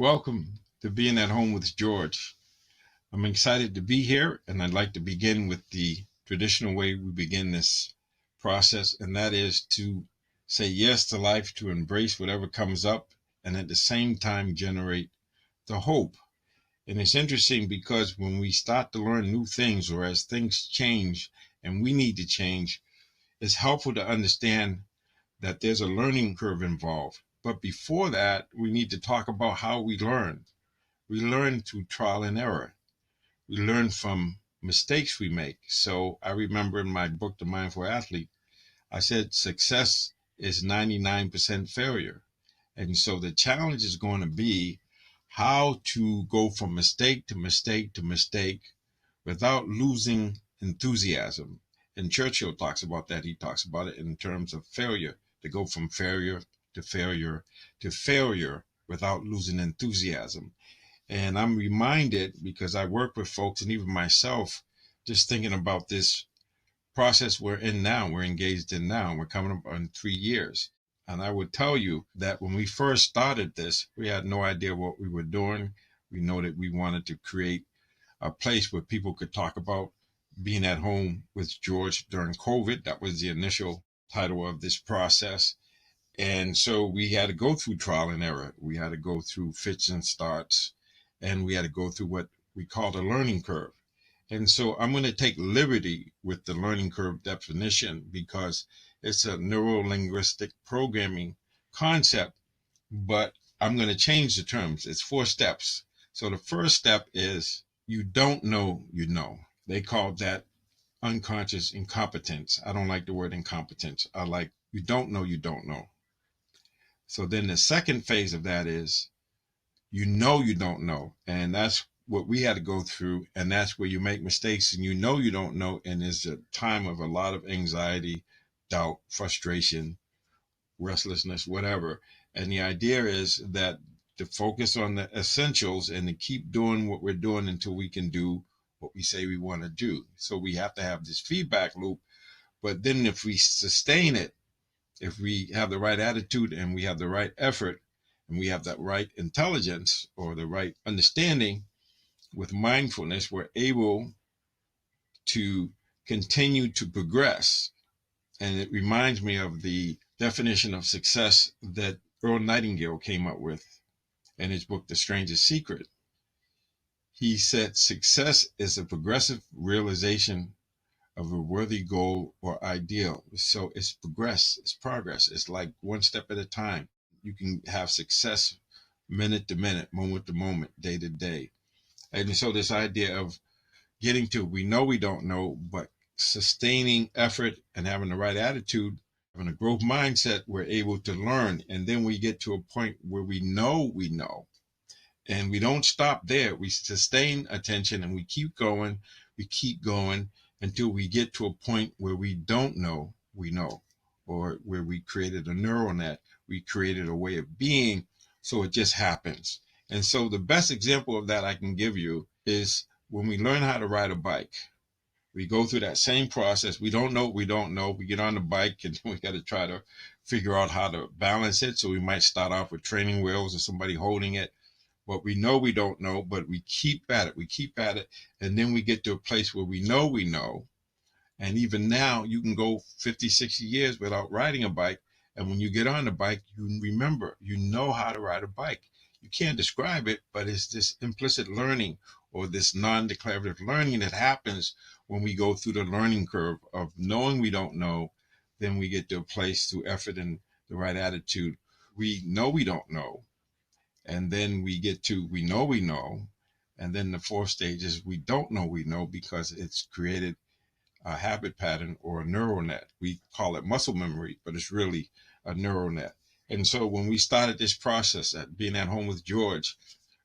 Welcome to Being at Home with George. I'm excited to be here, and I'd like to begin with the traditional way we begin this process, and that is to say yes to life, to embrace whatever comes up, and at the same time generate the hope. And it's interesting because when we start to learn new things, or as things change and we need to change, it's helpful to understand that there's a learning curve involved. But before that, we need to talk about how we learn. We learn through trial and error. We learn from mistakes we make. So I remember in my book, The Mindful Athlete, I said success is 99% failure. And so the challenge is going to be how to go from mistake to mistake to mistake without losing enthusiasm. And Churchill talks about that. He talks about it in terms of failure, to go from failure to failure to failure without losing enthusiasm. And I'm reminded, because I work with folks and even myself, just thinking about this process we're in now, we're engaged in now, we're coming up on 3 years. And I would tell you that when we first started this, we had no idea what we were doing. We know that we wanted to create a place where people could talk about being at home with George during COVID. That was the initial title of this process. And so we had to go through trial and error. We had to go through fits and starts, and we had to go through what we call the learning curve. And so I'm going to take liberty with the learning curve definition because it's a NeuroLinguistic Programming concept, but I'm going to change the terms. It's 4 steps. So the first step is you don't know you know. They call that unconscious incompetence. I don't like the word incompetence. I like you don't know you don't know. So then the second phase of that is you know you don't know. And that's what we had to go through. And that's where you make mistakes and you know you don't know. And it's a time of a lot of anxiety, doubt, frustration, restlessness, whatever. And the idea is that to focus on the essentials and to keep doing what we're doing until we can do what we say we want to do. So we have to have this feedback loop. But then if we sustain it, if we have the right attitude and we have the right effort and we have that right intelligence or the right understanding with mindfulness, we're able to continue to progress. And it reminds me of the definition of success that Earl Nightingale came up with in his book, The Strangest Secret. He said, success is a progressive realization of a worthy goal or ideal. So it's progress. It's like one step at a time. You can have success minute to minute, moment to moment, day to day. And so this idea of getting to, we know we don't know, but sustaining effort and having the right attitude, having a growth mindset, we're able to learn. And then we get to a point where we know. And we don't stop there. We sustain attention and we keep going until we get to a point where we don't know we know, or where we created a neural net, we created a way of being, so it just happens. And so the best example of that I can give you is when we learn how to ride a bike. We go through that same process. We don't know what we don't know. We get on the bike and we got to try to figure out how to balance it. So we might start off with training wheels or somebody holding it. But we know we don't know, but we keep at it. And then we get to a place where we know. And even now, you can go 50, 60 years without riding a bike. And when you get on the bike, you remember, you know how to ride a bike. You can't describe it, but it's this implicit learning or this non-declarative learning that happens when we go through the learning curve of knowing we don't know. Then we get to a place through effort and the right attitude. We know we don't know. And then we get to we know. And then the 4th stage is we don't know we know, because it's created a habit pattern or a neural net. We call it muscle memory, but it's really a neural net. And so when we started this process at Being at Home with George,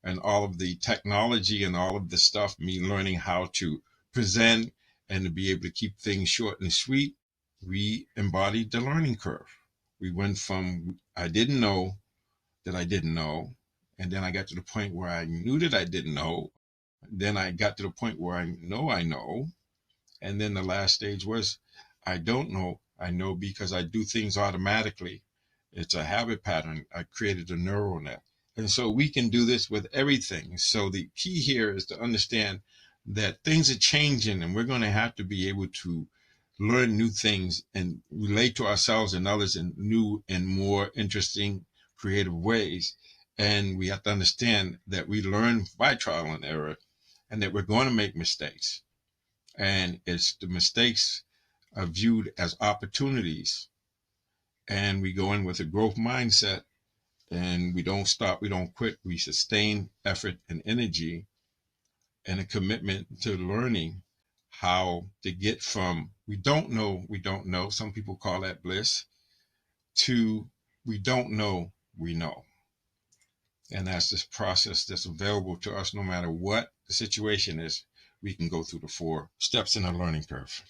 and all of the technology and all of the stuff, me learning how to present and to be able to keep things short and sweet, we embodied the learning curve. We went from I didn't know that I didn't know, and then I got to the point where I knew that I didn't know. Then I got to the point where I know. And then the last stage was I don't know. I know because I do things automatically. It's a habit pattern. I created a neural net. And so we can do this with everything. So the key here is to understand that things are changing, and we're going to have to be able to learn new things and relate to ourselves and others in new and more interesting, creative ways. And we have to understand that we learn by trial and error, and that we're going to make mistakes. And it's the mistakes are viewed as opportunities. And we go in with a growth mindset, and we don't stop, we don't quit. We sustain effort and energy and a commitment to learning how to get from we don't know, some people call that bliss, to we don't know, we know. And that's this process that's available to us no matter what the situation is. We can go through the 4 steps in a learning curve.